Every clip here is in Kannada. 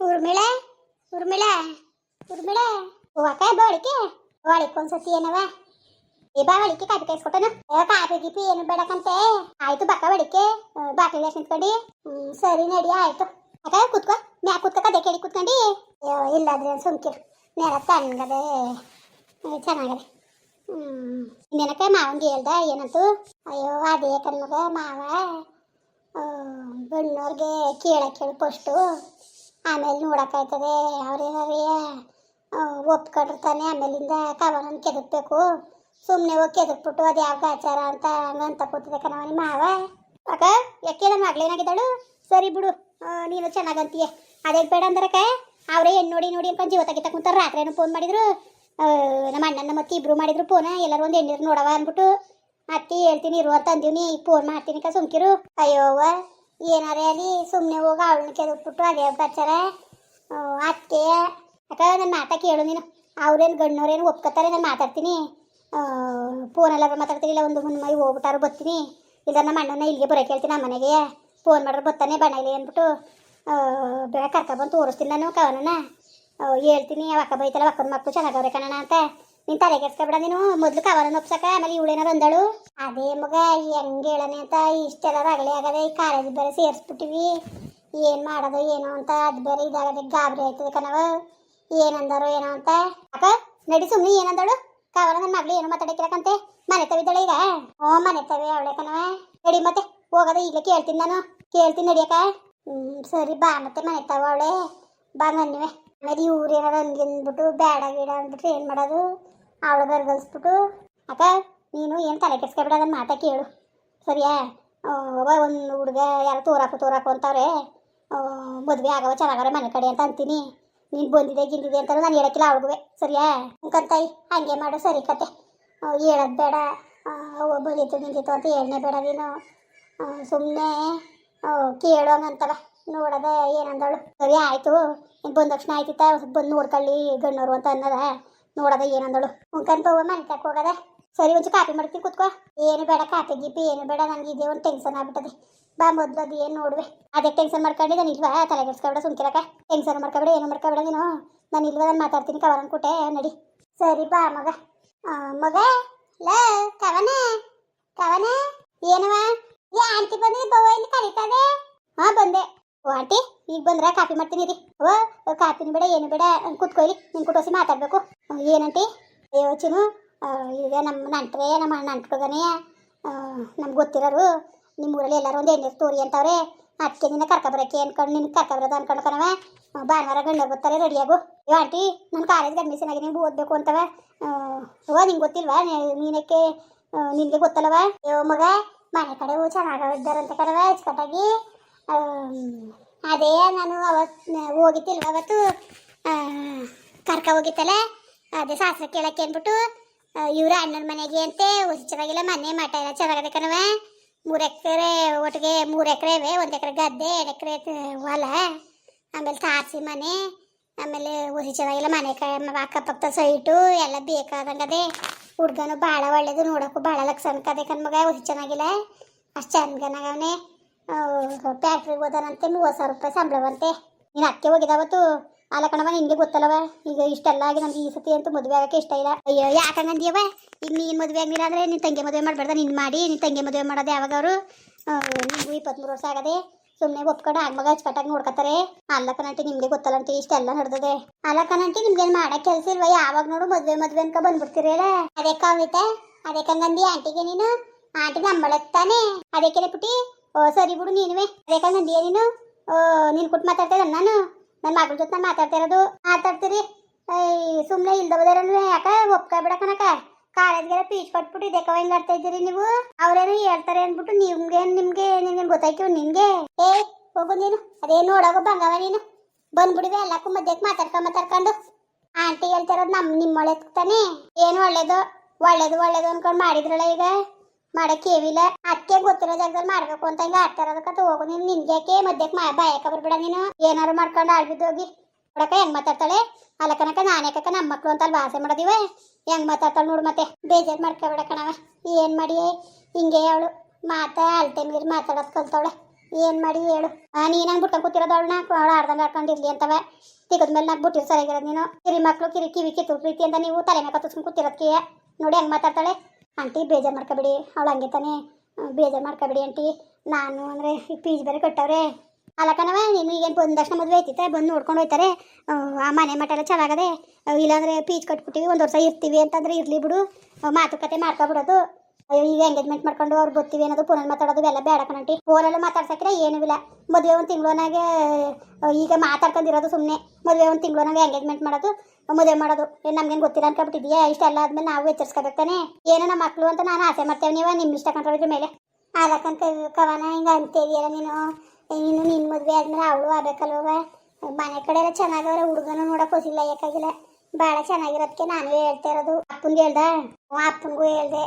ಊರ್ಮಿಳೆ ಊರ್ಮಿಳೆ ಊರ್ಮಿಳೆ ಹೋಗಕ ಬಾಳಿಕೆ ಬಾಳಿಕೆ ಒಂದ್ಸತಿ ಏನವ ಈ ಬಾಳಿಕೆ ಕಾಪಿ ಕಾಯಿಸ್ಕೊಟ್ಟನು ಕಾಪಿ ಗಿಪಿ ಏನು ಬೇಡಕಂತೆ ಆಯ್ತು ಬಕ್ಕ ಬಡಿಕೆ ಬಾಕಿ ನಿಂತ್ಕೊಂಡಿ ಸರಿ ನಡಿ ಆಯ್ತು ಅಕ್ಕ ಕುತ್ಕೋ ಮ್ಯಾ ಕುತ್ಕ ಕದೆ ಕೇಳಿ ಕುತ್ಕೊಂಡಿ ಇಲ್ಲಾದ್ರೆ ಸುಮ್ಕಿರು ನೆಲ ತಣ್ಣಗದೆ ಚೆನ್ನಾಗದೆ ಇನ್ನೇನಕ್ಕ ಮಾವಂಗೆ ಹೇಳ್ದ ಏನಂತು ಅಯ್ಯೋ ಅದೇ ಕಣ್ಮಗ ಮಾವ ಗಣ್ಣವ್ರಿಗೆ ಕೇಳು ಫಸ್ಟು ಆಮೇಲೆ ನೋಡೋಕ್ಕಾಯ್ತದೆ ಅವ್ರೇನಾರೇ ಒಪ್ಕೊಂಡಿರ್ತಾನೆ ಆಮೇಲಿಂದ ಕವನನ್ನು ಕೆದಕ್ಬೇಕು ಸುಮ್ಮನೆ ಹೋಗಿ ಕೆದಕ್ಬಿಟ್ಟು ಅದು ಯಾವ ಆಚಾರ ಅಂತ ಹಂಗಂತ ಕೂತಿದೆ ಕಣವ ನಿಮ್ಮ ಮಾವ ಅಕ್ಕ ಯಾಕೆ ನನ್ನ ಮಗಳೇನಾಗಿದ್ದಾಳು ಸರಿ ಬಿಡು ನೀನು ಚೆನ್ನಾಗಂತೀಯ ಅದೇ ಬೇಡ ಅಂದ್ರಕ್ಕ ಅವರೇ ಹೆಣ್ಣು ನೋಡಿ ನೋಡಿ ಅನ್ಕೊಂಡು ಜೀವ ತೆಗಿತಾ ಕುಂತಾರೆ ರಾತ್ರಿನೂ ಫೋನ್ ಮಾಡಿದ್ರು ನಮ್ಮ ಅಣ್ಣನ ಮತ್ತೆ ಇಬ್ರು ಮಾಡಿದ್ರು ಫೋನ ಎಲ್ಲರೂ ಒಂದು ಹೆಣ್ಣಿರು ನೋಡವ ಅಂದ್ಬಿಟ್ಟು ಅತ್ತಿ ಹೇಳ್ತೀನಿ ಇರು ಅಂತ ಅಂದೀವಿ ಫೋನ್ ಮಾಡ್ತೀನಿ ಕ ಸುಮ್ಕಿರು ಅಯ್ಯೋವ ಏನಾರೇ ಅಲ್ಲಿ ಸುಮ್ಮನೆ ಹೋಗಿ ಅವಳನ್ನ ಕೆದಕ್ಬಿಟ್ಟು ಅದೇ ಬಚ್ಚಾರ ಅತ್ತೆ ಅಕ್ಕ ನನ್ನ ಮಾತಾ ಕೇಳು ನೀನು ಅವ್ರೇನು ಗಣ್ಣವ್ರೇನು ಒಪ್ಕೋತಾರೆ ನಾನು ಮಾತಾಡ್ತೀನಿ ಫೋನೆಲ್ಲಾರು ಮಾತಾಡ್ತೀನಿ ಇಲ್ಲ ಒಂದು ಮುನ್ನ ಮೈ ಹೋಗ್ಬಿಟ್ಟಾರು ಬರ್ತೀನಿ ಇಲ್ಲ ನಮ್ಮ ಅಣ್ಣನ ಇಲ್ಲಿಗೆ ಬರೋಕೆ ಹೇಳ್ತೀನಿ ನಮ್ಮ ಮನೆಗೆ ಫೋನ್ ಮಾಡಿದ್ರೆ ಬರ್ತಾನೆ ಬಣ್ಣಲಿ ಅಂದ್ಬಿಟ್ಟು ಬೇಗ ಕರ್ಕೊಬಂದು ತೋರಿಸ್ತೀನಿ ನಾನು ಕವನನ ಹೇಳ್ತೀನಿ ಅಕ್ಕ ಬೈತಲ್ಲ ಅಕ್ಕನ ಮಕ್ಕಳು ಚೆನ್ನಾಗವ್ರೆ ಕಣಣ ಅಂತ ನೀನು ತಲೆ ಕೆಡ್ಸ್ಕೊಬೇಡ ನೀನು ಮೊದಲು ಕವನ ಒಪ್ಸಕ ಆಮೇಲೆ ಇವಳೇನಾರು ಅಂದಳು ಅದೇ ಮಗ ಹೆಂಗೆ ಹೇಳನೆ ಅಂತ ಇಷ್ಟೆಲ್ಲ ರಗಳೆ ಆಗದೆ ಈ ಕಾಲೇಜ್ ಬೇರೆ ಸೇರಿಸ್ಬಿಟ್ಟಿವಿ ಏನು ಮಾಡೋದು ಏನೋ ಅಂತ ಅದು ಬೇರೆ ಇದಾಗದೆ ಗಾಬರಿ ಆಯ್ತದೆ ಕಣವ ಏನಂದಾರೋ ಏನೋ ಅಂತ ಅಕ್ಕ ನಡಿ ಸುಮ್ಮನೆ ಏನಂದಳು ಕವನ ನನ್ನ ಮಗಳು ಏನೋ ಮಾತಾಡಕ್ಕಿರಕಂತೆ ಮನೆ ತವಿದ್ದಾಳೆ ಈಗ ಮನೆ ತವೆ ಅವಳೆ ಕಣವ ನಡಿ ಮತ್ತೆ ಹೋಗೋದು ಈಗಲೇ ಕೇಳ್ತೀನಿ ನಾನು ಕೇಳ್ತೀನಿ ನಡಿಯಕ್ಕ ಸರಿ ಬಾ ಮತ್ತೆ ಮನೆ ತವ ಅವಳೆ ಬಾ ನನ್ನಿವೆ ಆಮೇಲೆ ಇವ್ರೇನಾರು ಅಂದ್ಬಿಟ್ಟು ಬೇಡ ಗೀಡ ಅಂದ್ಬಿಟ್ರೆ ಏನು ಮಾಡೋದು ಅವಳು ಗರ್ಗಲ್ಸ್ಬಿಟ್ಟು ಅಕ್ಕ ನೀನು ಏನು ತಲೆ ಕೆಡ್ಸ್ಕೊಬೇಡ ಅದನ್ನು ಮಾತಾ ಕೇಳು ಸರಿಯಾ ಒಂದು ಹುಡುಗ ಯಾರು ತೋರಾಕು ಅಂತವ್ರೆ ಮದುವೆ ಆಗವ ಚೆನ್ನಾಗವ್ರೆ ಮನೆ ಕಡೆ ಅಂತ ಅಂತೀನಿ ನೀನು ಬಂದಿದೆ ಗಿಂದಿದೆ ಅಂತಾನು ನಾನು ಹೇಳಕ್ಕಿಲ್ಲ ಅವ್ಳಿಗುವೆ ಸರಿಯಾ ಅಂಕಂತಾಯಿ ಹಾಗೆ ಮಾಡು ಸರಿ ಕತೆ ಹೇಳೋದು ಬೇಡ ಬಂದಿತ್ತು ನಿಂತಿತ್ತು ಅಂತ ಹೇಳನೇ ಬೇಡ ನೀನು ಸುಮ್ಮನೆ ಕೇಳೋಂಗಂತವ ನೋಡೋದ ಏನಂದವಳು ಸರಿ ಆಯಿತು ನೀನು ಬಂದ ತಕ್ಷಣ ಆಯ್ತಿತ್ತ ಬಂದು ನೋಡ್ಕೊಳ್ಳಿ ಗಣ್ಣವರು ಅಂತ ಅನ್ನೋದ ನೋಡೋದ ಏನಂದಳು ಅಂಕಂತ ಮನೆ ತಕ್ಕ ಹೋಗದ ಸರಿ ಒಂಚು ಕಾಪಿ ಮಾಡ್ತೀನಿ ಕುತ್ಕೋ ಏನು ಬೇಡ ಕಾಪಿ ಗೀಪಿ ಏನು ಬೇಡ ನನಗೆ ಇದೇ ಒಂದು ಟೆನ್ಷನ್ ಆಗ್ಬಿಟ್ಟದೆ ಬಾ ಮೊದಲು ಅದು ಏನು ನೋಡುವೆ ಅದೇ ಟೆನ್ಷನ್ ಮಾಡ್ಕೊಂಡು ನಾನು ಇಲ್ವಾ ತಲೆಗೆಡ್ಸ್ಕೊಬೇಡ ಸುಮ್ಕಿರಕ ಟೆನ್ಷನ್ ಮಾಡ್ಕೊಬೇಡ ಏನು ಮಾಡ್ಕೊಬೇಡ ನೀನು ನಾನು ಇಲ್ವಾ ನಾನು ಮಾತಾಡ್ತೀನಿ ಕವನ ಕೊಟ್ಟೆ ನಡಿ ಸರಿ ಬಾ ಮಗ ಮಗ ಲ ಕವನ ಏನವ ಈ ಆಂಟಿ ಬಂದ್ರೆ ಬವ್ವ ಇಲ್ಲಿ ಕರೀತದೆ ಬಂದೆ ಓ ಆಂಟಿ ಈಗ ಬಂದ್ರೆ ಕಾಫಿ ಮಾಡ್ತೀನಿ ರೀ ಕಾಪಿನ ಬೇಡ ಏನು ಬೇಡ ಕುತ್ಕೊಯ್ಲಿ ನಿನ್ ಕುಟೋಸಿ ಮಾತಾಡ್ಬೇಕು ಏನಂಟಿ ಯೋಚನು ಈಗ ನಮ್ಮ ನಂಟ್ರೆ ನಮ್ಮ ನಂಟ್ರುಗನೇ ನಮ್ಗೆ ಗೊತ್ತಿರೋರು ನಿಮ್ಮೂರಲ್ಲಿ ಎಲ್ಲರೂ ಒಂದು ಎಣ್ಣೆ ತೋರಿ ಅಂತವ್ರೆ ಅದಕ್ಕೆ ನಿನ್ನ ಕರ್ಕೊಬರಕ್ಕೆ ಅನ್ಕೊಂಡು ನಿನ್ನ ಕರ್ಕೊಬರೋದು ಅನ್ಕೊಂಡು ಕಣವ ಭಾನುವಾರ ಗಂಡರು ಬರ್ತಾರೆ ರೆಡಿಯಾಗು ಅಯ್ಯೋ ಆಂಟಿ ನನ್ನ ಕಾಲೇಜ್ಗೆ ಅಡ್ಮಿಷನ್ ಆಗಿ ನೀವು ಓದಬೇಕು ಅಂತವ ನಿಂಗೆ ಗೊತ್ತಿಲ್ವಾ ನೀನಕ್ಕೆ ನಿನಗೆ ಗೊತ್ತಲ್ಲವ ಅಯ್ಯೋ ಮಗ ಮನೆ ಕಡೆ ಚೆನ್ನಾಗಿದ್ದಾರಂತ ಕಣವ ಅಚ್ಚುಕಟ್ಟಾಗಿ ಅದೇ ನಾನು ಅವತ್ತು ಹೋಗಿತ್ತಿಲ್ವ ಅವತ್ತು ಕರ್ಕ ಹೋಗಿತ್ತಲ್ಲ ಅದೇ ಶಾಸ್ತ್ರ ಕೇಳಕ್ಕೆ ಅಂದ್ಬಿಟ್ಟು ಇವ್ರ ಅಣ್ಣನ ಮನೆಗೆ ಅಂತೆ ಹೊಸ ಚೆನ್ನಾಗಿಲ್ಲ ಮನೆ ಮಠ ಎಲ್ಲ ಚೆನ್ನಾಗದೆ ಕಣವ 3 ಎಕರೆ ಒಟ್ಟಿಗೆ 3 ಎಕರೆ ಇವೆ 1 ಎಕರೆ ಗದ್ದೆ 2 ಎಕರೆ ಹೊಲ ಆಮೇಲೆ ತಾರಸಿ ಮನೆ ಆಮೇಲೆ ಹೊಸ ಚೆನ್ನಾಗಿಲ್ಲ ಮನೆ ಅಕ್ಕಪಕ್ಕ ಸೈಟು ಎಲ್ಲ ಬೇಕಾದಂಗದೆ ಹುಡ್ಗನು ಭಾಳ ಒಳ್ಳೇದು ನೋಡೋಕ್ಕೂ ಭಾಳ ಲಕ್ಷಣಕ್ಕದೆ ಕಣ್ಮಗ ಹೊಸ ಚೆನ್ನಾಗಿಲ್ಲ ಅಷ್ಟು ಚಂದಗನಾಗವನೆ ಫ್ಯಾಕ್ಟ್ರಿಗೆ ಹೋದಾನಂತೆ 30,000 ರೂಪಾಯಿ ಸಂಬಳವಂತೆ ನೀನು ಅಕ್ಕೆ ಹೋಗಿದಾವತ್ತು ಅಲ್ಲ ಕಣವ ನಿನಗೆ ಗೊತ್ತಲ್ಲವ ಈಗ ಇಷ್ಟೆಲ್ಲ ಆಗಿ ನನಗೆ ಈ ಸತಿ ಅಂತೂ ಮದುವೆ ಆಗೋಕ್ಕೆ ಇಷ್ಟ ಇಲ್ಲ ಅಯ್ಯೋ ಯಾಕಂಗಂದಿಯವ ಈಗ ನೀನು ಮದುವೆ ಆಗಿಲ್ಲ ಅಂದರೆ ನಿನ್ನ ತಂಗಿ ಮದುವೆ ಮಾಡಬೇಡ್ದ ನಿನ್ನ ಮಾಡಿ ನಿನ್ನ ತಂಗಿ ಮದುವೆ ಮಾಡೋದು ಯಾವಾಗ ಅವರು ನಿಮಗೂ 23 ವರ್ಷ ಆಗದೆ ಸುಮ್ಮನೆ ಒಪ್ಕೊಂಡು ಮಗ ಅಚ್ಚುಕಟ್ಟಾಗಿ ನೋಡ್ಕೊತಾರೆ ಅಲ್ಲ ಕಣಂಟಿ ನಿಮಗೆ ಗೊತ್ತಲ್ಲಂಟಿ ಇಷ್ಟೆಲ್ಲ ನಡೆದದೆ ಅಲ್ಲ ಕಣಂಟಿ ನಿಮ್ಗೇನು ಮಾಡೋಕ್ಕೆ ಕೆಲಸ ಇಲ್ವ ಯಾವಾಗ ನೋಡು ಮದುವೆ ಅನ್ಕ ಬಂದ್ಬಿಡ್ತೀರಲ್ಲ ಅದೇ ಕವಿತೆ ಅದೇ ಕಂಗಂದಿ ಆಂಟಿಗೆ ನೀನು ಆಂಟಿ ನಂಬಳತ್ತಾನೆ ಅದಕ್ಕೆ ಪುಟಿ ಸರಿ ಬಿಡು ನೀನುವೆ ಅದೇ ಕಂಗಂದಿಯ ನೀನು ಕೊಟ್ಟು ಮಾತಾಡ್ತಾ ಇದ್ದ ನಾನು ನನ್ನ ಮಗಳ ಜೊತೆ ನಾನು ಮಾತಾಡ್ತೀರಿ ಸುಮ್ಮನೆ ಇಲ್ದವದೇರಲ್ವೇ ಯಾಕೆ ಒಪ್ಕೊಬಿಡ ಕನಕ ಕಾಲೇಜ್ಗೆಲ್ಲ ಪೀಚ್ ಕೊಟ್ಬಿಟ್ಟು ಇದಕ್ಕೆ ಹಿಂಗೆ ಆಡ್ತಾ ಇದ್ದೀರಿ ನೀವು ಅವ್ರೇನು ಹೇಳ್ತಾರೆ ಅಂದ್ಬಿಟ್ಟು ನಿಮ್ಗೆ ಗೊತ್ತಾಯ್ತು ನಿನ್ಗೆ ಹೋಗು ನೀನು ಅದೇ ನೋಡೋಗು ಬಂಗವ ನೀನು ಬಂದ್ಬಿಡಿವೆ ಎಲ್ಲಕ್ಕೂ ಮಧ್ಯಕ್ಕೆ ಮಾತಾಡ್ಕೊಂಡು ಆಂಟಿ ಹೇಳ್ತಿರೋದು ನಿಮ್ಮ ಒಳ್ಳೆತಾನೆ ಏನು ಒಳ್ಳೇದು ಅನ್ಕೊಂಡು ಮಾಡಿದ್ರಲ್ಲ ಈಗ ಮಾಡಕ್ಕೆ ಏವಿಲ್ಲ ಅದಕ್ಕೆ ಗೊತ್ತಿರೋ ಜಾಗದಲ್ಲಿ ಮಾಡ್ಬೇಕು ಅಂತ ಹಿಂಗೆ ಆಡ್ತಾ ಇರೋದಕ್ಕ ಹೋಗು ನೀನು ನಿನ್ಗೆ ಮಧ್ಯಕ್ಕೆ ಬಾಯಕ ಬರ್ಬೇಡ ನೀನು ಏನಾರು ಮಾಡ್ಕೊಂಡು ಆಡ್ಬಿದ್ದು ಹೋಗಿ ನೋಡಕ್ಕ ಹೆಂಗ್ ಮಾತಾಡ್ತಾಳೆ ಅಲ್ಲಕನಕ ನಾನೇಕಕ್ಕ ನಮ್ಮ ಮಕ್ಳು ಅಂತ ಅಲ್ಲಿ ಭಾಷೆ ಮಾಡೋದಿವ ಹೆಂಗ್ ಮಾತಾಡ್ತಾಳೆ ನೋಡು ಮತ್ತೆ ಬೇಜಾರು ಮಾಡ್ಕೊಬೇಡ ಕಣವ ಏನು ಮಾಡಿ ಹಿಂಗೆ ಅವಳು ಅಲ್ಟೆ ಮೀರಿ ಮಾತಾಡೋದು ಕಲ್ತವಳೆ ಏನು ಮಾಡಿ ಹೇಳು. ನೀನು ಹಂಗೆ ಬಿಟ್ಕೊಂಡು ಕೂತಿರೋದವಳನ್ನ ಆಡ್ದಂಗೆ ಆಡ್ಕೊಂಡಿರ್ಲಿ ಅಂತವೆ ತೆಗೆದ್ಮೇಲೆ ನಾಲ್ಕು ಬಿಟ್ಟಿರು ಸರಿಯಾಗಿರೋದು ನೀನು. ಕಿರಿ ಮಕ್ಕಳು ಕಿವಿ ಕಿತ್ತು ಪ್ರೀತಿ ಅಂತ ನೀವು ತಲೆ ಮೇಲೆ ಕತ್ತಿಸ್ಕೊಂಡು ಕೂತಿರೋದಕ್ಕೆ ನೋಡಿ ಹೆಂಗೆ ಮಾತಾಡ್ತಾಳೆ. ಆಂಟಿ ಬೇಜಾರು ಮಾಡ್ಕೊಬೇಡಿ, ಅವಳು ಹಂಗೆ ತಾನೆ, ಬೇಜಾರು ಮಾಡ್ಕೊಬೇಡಿ ಆಂಟಿ. ನಾನು ಅಂದರೆ ಫೀಸ್ ಬೇರೆ ಕಟ್ಟವ್ರೆ. ಅಲ್ಲಕ್ಕನವ ನೀನು ಈಗೇನು ಬಂದ ತಕ್ಷಣ ಮದುವೆ ಐತಿತ್ತೆ ಬಂದು ನೋಡ್ಕೊಂಡು ಹೋಗ್ತಾರೆ. ಆ ಮನೆ ಮಠ ಎಲ್ಲ ಚೆನ್ನಾಗದೆ. ಇಲ್ಲಾಂದರೆ ಫೀಸ್ ಕಟ್ಬಿಟ್ಟಿವಿ 1 ವರ್ಷ ಇರ್ತೀವಿ ಅಂತಂದ್ರೆ ಇರಲಿ ಬಿಡು, ಮಾತುಕತೆ ಮಾಡ್ಕೊಬಿಡೋದು. ಅಯ್ಯೋ ಈಗ ಎಂಗೇಜ್ಮೆಂಟ್ ಮಾಡ್ಕೊಂಡು ಅವ್ರು ಬರ್ತೀವಿ ಅನ್ನೋದು ಫೋನಲ್ಲಿ ಮಾತಾಡೋದು ಎಲ್ಲ ಬೇಡ ಕಣಂಟಿ. ಫೋನಲ್ಲೂ ಮಾತಾಡ್ಸಕ್ಕಿಲ್ಲ ಏನೂ ಇಲ್ಲ. ಮದುವೆ 1 ತಿಂಗಳನಾಗೆ ಈಗ ಮಾತಾಡ್ಕೊಂಡಿರೋದು ಸುಮ್ಮನೆ. ಮದುವೆ 1 ತಿಂಗಳನಾಗೆ ಎಂಗೇಜ್ಮೆಂಟ್ ಮಾಡೋದು, ಮದುವೆ ಮಾಡೋದು. ಏನು ನಮ್ಗೇನು ಗೊತ್ತಿಲ್ಲ ಅನ್ಕೊಬಿಟ್ಟಿದ್ಯಾ? ಇಷ್ಟೆಲ್ಲ ಆದ್ಮೇಲೆ ನಾವು ಎಚ್ಚರಿಸ್ಕೋಬೇಕಾನೆ. ಏನೋ ನಮ್ಮ ಮಕ್ಕಳು ಅಂತ ನಾನು ಆಸೆ ಮಾಡ್ತೇವೆ, ನೀವು ನಿಮ್ಮ ಇಷ್ಟ ಕಂಡ್ರ ಮೇಲೆ ಅದಕ್ಕಂತ ಕವನ ಹಿಂಗೆ ಅಂತೀಯಲ್ಲ ನೀನು. ನಿನ್ನ ಮದುವೆ ಆದ್ಮೇಲೆ ಅವಳು ಆಗ್ಬೇಕಲ್ವ. ಮನೆ ಕಡೆ ಎಲ್ಲ ಚೆನ್ನಾಗವ್ರೆ, ಹುಡುಗನ ನೋಡೋಕೆ ಹೋಗಿಲ್ಲ ಯಾಕಾಗಿಲ್ಲ. ಭಾಳ ಚೆನ್ನಾಗಿರೋದಕ್ಕೆ ನಾನು ಹೇಳ್ತಾ ಇರೋದು. ಅಪ್ಪನಿಗೆ ಹೇಳ್ದ, ಅಪ್ಪನಿಗೂ ಹೇಳ್ದೆ,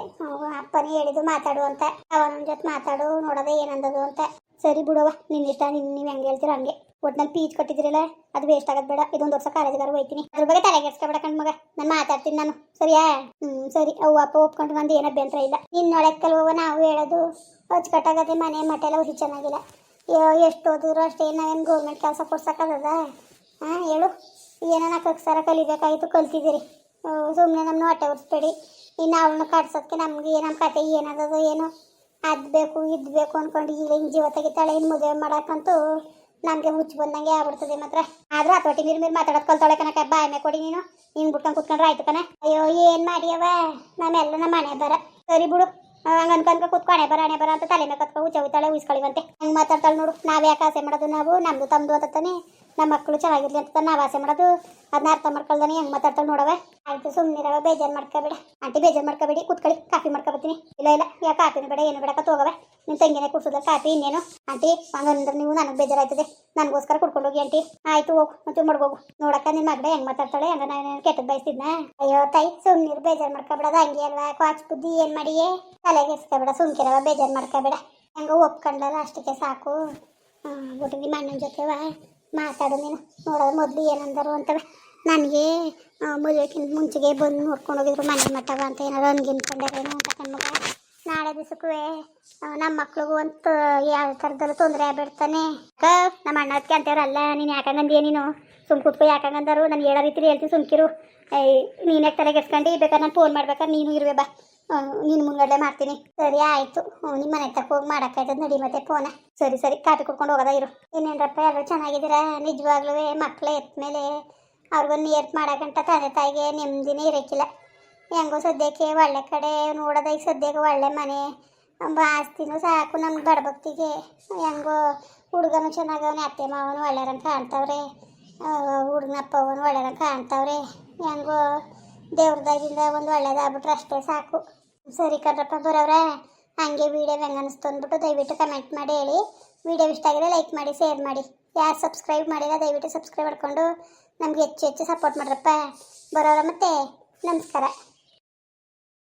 ಅಪ್ಪನೇ ಹೇಳಿದ್ದು ಮಾತಾಡು ಅಂತ. ಅವನ ಜೊತೆ ಮಾತಾಡು ನೋಡೋದೆ ಏನಂದದು ಅಂತ. ಸರಿ ಬಿಡವ, ನಿನ್ನ ಇಷ್ಟ, ನೀವು ಹೆಂಗೆ ಹೇಳ್ತೀರ ಹಂಗೆ. ಒಟ್ನಲ್ಲಿ ಫೀಸ್ ಕಟ್ಟಿದ್ರಲ್ಲ ಅದು ವೇಸ್ಟ್ ಆಗೋದು ಬೇಡ. ಇದೊಂದು ವರ್ಷ ಕಾಲೇಜ್ಗಾರು ಹೋಯ್ತೀನಿ, ಅದ್ರ ಬಗ್ಗೆ ತಲೆಗೆಡ್ಸ್ಕೊಬೇಡ ಕಣ್ ಮಗ. ನಾನು ಮಾತಾಡ್ತೀನಿ ನಾನು, ಸರಿಯಾ? ಸರಿ. ಅವ್ವ ಅಪ್ಪ ಒಪ್ಕೊಂಡು ಬಂದು ಏನು ಅಭ್ಯಂತರ ಇಲ್ಲ. ನಿನ್ನೊಳಕ್ಕಲ್ವ ನಾವು ಹೇಳೋದು. ಅಚ್ಚುಕಟ್ಟಾಗದೆ ಮನೆ ಮಠ ಎಲ್ಲ ಹುಸಿ ಚೆನ್ನಾಗಿಲ್ಲ. ಎಷ್ಟು ಓದಿದ್ರು ಅಷ್ಟೇ, ನಾವೇನು ಗೌರ್ಮೆಂಟ್ ಕೆಲಸ ಕೊಡ್ಸೋಕ್ಕದ? ಹೇಳು. ಏನೋ ಕಕ್ಸಾರ ಕಲಿಬೇಕಾಗಿತ್ತು, ಕಲ್ತಿದ್ದೀರಿ. ಸುಮ್ಮನೆ ನಮ್ಮನ್ನ ಹೊಟ್ಟೆ ಉರಿಸ್ಬೇಡಿ. ಇನ್ನು ಅವಳನ್ನ ಕಟ್ಸೋದಕ್ಕೆ ನಮಗೆ ನಮ್ಮ ಕತೆ ಏನದದು ಏನು ಅದು ಬೇಕು ಇದು ಬೇಕು ಅಂದ್ಕೊಂಡು ಈಗ ಹಿಂಗೆ ಜೀವ ತೆಗಿತಾಳೆ. ಇನ್ನು ಮದುವೆ ಮಾಡೋಕ್ಕಂತೂ ನಮಗೆ ಹುಚ್ಚು ಬಂದಂಗೆ ಆಗ್ಬಿಡ್ತದೆ ಮಾತ್ರ. ಆದರೂ ಹತೋಟಿ ಮೀರು ಮಾತಾಡೋದು ಕಲ್ತಾಳೆ ಕಣಕ. ಬಾಯ್ಮೆ ಕೊಡಿ ನೀನು ಹಿಂಗೆ ಬಿಟ್ಕೊಂಡು ಕುತ್ಕೊಂಡ್ರೆ ಆಯ್ತು ಕಣ. ಅಯ್ಯೋ ಏನು ಮಾಡಿಯವ ನಮ್ಮೆಲ್ಲ ನಮ್ಮ ಮನೆ ಬರ. ಸರಿ ಬಿಡು, ಹಂಗೆ ಅನ್ಕೊಂಡ್ರೆ ಕೂತ್ಕೊ ಹಣೆ ಬರ ಅಂತ ತಲೆ ಮೇಲೆ ಕತ್ಕೊ ಹುಚ್ಚ ಹೋಯ್ತಾಳೆ ಉಯಿಸ್ಕೊಳ್ಳಿವಂತೆ. ಹಂಗೆ ಮಾತಾಡ್ತಾಳೆ ನೋಡು. ನಾವೇ ಯಾಕೆ ಆಸೆ ಮಾಡೋದು? ನಾವು ನಮ್ಮದು ತಮ್ಮದು ಅಂತಾನೆ ನಮ್ಮ ಮಕ್ಕಳು ಚೆನ್ನಾಗಿರ್ಲಿ ಅಂತ ನಾವು ಆಸೆ ಮಾಡೋದು. ಅದನ್ನ ಅರ್ಥ ಮಾಡ್ಕೊಳ್ದಾನೆ ಹೆಂಗೆ ಮಾತಾಡ್ತಾಳೆ ನೋಡವ. ಆಯಿತು ಸುಮ್ಮನಿರವ, ಬೇಜಾರು ಮಾಡ್ಕೋಬೇಡ ಆಂಟಿ, ಬೇಜಾರು ಮಾಡ್ಕೋಬೇಡಿ. ಕೂತ್ಕೊಳ್ಳಿ, ಕಾಫಿ ಮಾಡ್ಕೊಬತ್ತೀನಿ. ಇಲ್ಲ ಯಾ ಕಾಫಿನೂ ಬೇಡ ಏನು ಬೇಡ ಹೋಗವೆ. ನಿನ್ನ ತಂಗಿನೇ ಕುಡ್ಸೋದ ಕಾಫಿ ಇನ್ನೇನು. ಆಂಟಿ ಹಂಗಂದ್ರೆ ನೀವು ನನಗೆ ಬೇಜಾರಾಯ್ತದೆ, ನನಗೋಸ್ಕರ ಕುಡ್ಕೊಂಡು ಹೋಗಿ ಆಂಟಿ. ಆಯಿತು ಹೋಗು, ಮತ್ತೆ ಮಾಡ್ಬೋಗು. ನೋಡಕ್ಕ ನಿನ್ನ ಮಗಡೆ ಹೆಂಗೆ ಮಾತಾಡ್ತಾಳೆ. ಹಂಗ ನಾನು ಕೆಟ್ಟದ್ದು ಬಯಸ್ತಿದ್ನ. ಅಯ್ಯೋ ತಾಯಿ ಸುಮ್ಮನಿರು, ಬೇಜಾರು ಮಾಡ್ಕೊಬೇಡದು ಹಂಗೆ ಅಲ್ವಾ. ಕ್ವಾಚ್ ಬುದ್ಧಿ ಏನು ಮಾಡಿಯೇ ತಲೆಗೆ ಎಸ್ಕೋಬೇಡ, ಸುಮ್ಕಿರವ, ಬೇಜಾರು ಮಾಡ್ಕೋಬೇಡ. ಹೆಂಗೆ ಒಪ್ಕೊಂಡಲ್ಲ ಅಷ್ಟಕ್ಕೆ ಸಾಕು. ಬಿಟ್ಟು ನಿಮ್ಮ ಅಣ್ಣನ ಜೊತೆವ ಮಾತಾಡು ನೀನು. ನೋಡೋದು ಮೊದಲು ಏನಂದರು ಅಂತವೆ. ನನಗೆ ಮದುವೆಕ್ಕಿಂತ ಮುಂಚೆಗೆ ಬಂದು ನೋಡ್ಕೊಂಡು ಹೋಗಿದ್ರು ಮನೆ ಮಟ್ಟವ ಅಂತ ಏನಾದ್ರು ಅನ್ಕೊಂಡೇನು ಅಂತ ಕಣ್ಮಗ. ನಾಳೆ ದಿವಸಕ್ಕೂ ನಮ್ಮ ಮಕ್ಳಿಗೂ ಅಂತ ಯಾವ ಥರದಲ್ಲೂ ತೊಂದರೆ ಆಗ್ಬಿಡ್ತಾನೆ. ನಮ್ಮ ಅಣ್ಣ ಅದಕ್ಕೆ ಅಂತೇವ್ರಲ್ಲ. ನೀನು ಯಾಕಂಗಂದಿಯ ನೀನು ಸುಮ್ ಕೂತ್ಕೊ. ಯಾಕಂಗಂದರು ನಾನು ಹೇಳೋ ರೀತಿಲಿ ಹೇಳ್ತೀನಿ, ಸುಮ್ಕಿರು. ನೀನೇ ತಲೆಗೆ ಎಸ್ಕೊಂಡು ಬೇಕಾದ್ರೆ ನಾನು ಫೋನ್ ಮಾಡ್ಬೇಕಾದ್ರೆ ನೀನು ಇರುವೆ ಬಾ, ನೀನು ಮುಂಗಡೆ ಮಾಡ್ತೀನಿ. ಸರಿ ಆಯಿತು, ನಿಮ್ಮ ಮನೆ ತಕ್ಕ ಹೋಗಿ ಮಾಡೋಕ್ಕಾಯ್ತದ ನಡಿ ಮತ್ತೆ ಫೋನ. ಸರಿ ಸರಿ, ಕಾಫಿ ಕುಡ್ಕೊಂಡು ಹೋಗೋದ ಇರು. ಇನ್ನೇನಪ್ಪ ಎಲ್ಲರೂ ಚೆನ್ನಾಗಿದ್ದೀರಾ? ನಿಜವಾಗ್ಲೂ ಮಕ್ಕಳು ಎತ್ತ ಮೇಲೆ ಅವ್ರಿಗೊಂದು ಏರ್ಟ್ ಮಾಡೋಕ್ಕಂಟ ತಂದೆ ತಾಯಿಗೆ ನೆಮ್ಮದಿನೇ ಇರೋಕ್ಕಿಲ್ಲ. ಹೆಂಗೋ ಸದ್ಯಕ್ಕೆ ಒಳ್ಳೆ ಕಡೆ ನೋಡೋದ. ಈಗ ಸದ್ಯಕ್ಕೆ ಒಳ್ಳೆ ಮನೆ ಆಸ್ತಿನೂ ಸಾಕು ನಮ್ಗೆ ಬಡಬಕ್ತಿಗೆ. ಹೆಂಗೋ ಹುಡುಗನೂ ಚೆನ್ನಾಗವನೆ, ಅತ್ತೆ ಮಾವನು ಒಳ್ಳೆಯರಂಗೆ ಕಾಣ್ತವ್ರೆ, ಹುಡುಗನಪ್ಪ ಅವನು ಒಳ್ಳೆಯರಂಗೆ ಕಾಣ್ತವ್ರೆ. ಹೆಂಗೋ ದೇವ್ರದಾಗಿಂದ ಒಂದು ಒಳ್ಳೇದಾಗ್ಬಿಟ್ರೆ ಅಷ್ಟೇ ಸಾಕು. ಸರಿ ಕಣ್ರಪ್ಪ ಬರೋವ್ರೆ, ಹಾಗೆ ವೀಡಿಯೋ ಹೆಂಗೆ ಅನ್ನಿಸ್ತು ಅಂದ್ಬಿಟ್ಟು ದಯವಿಟ್ಟು ಕಮೆಂಟ್ ಮಾಡಿ ಹೇಳಿ. ವೀಡಿಯೋ ಇಷ್ಟ ಆಗಿದೆ ಲೈಕ್ ಮಾಡಿ, ಶೇರ್ ಮಾಡಿ. ಯಾರು ಸಬ್ಸ್ಕ್ರೈಬ್ ಮಾಡಿಲ್ಲ ದಯವಿಟ್ಟು ಸಬ್ಸ್ಕ್ರೈಬ್ ಮಾಡ್ಕೊಂಡು ನಮಗೆ ಹೆಚ್ಚು ಹೆಚ್ಚು ಸಪೋರ್ಟ್ ಮಾಡ್ರಪ್ಪ. ಬರೋರ ಮತ್ತೆ ನಮಸ್ಕಾರ.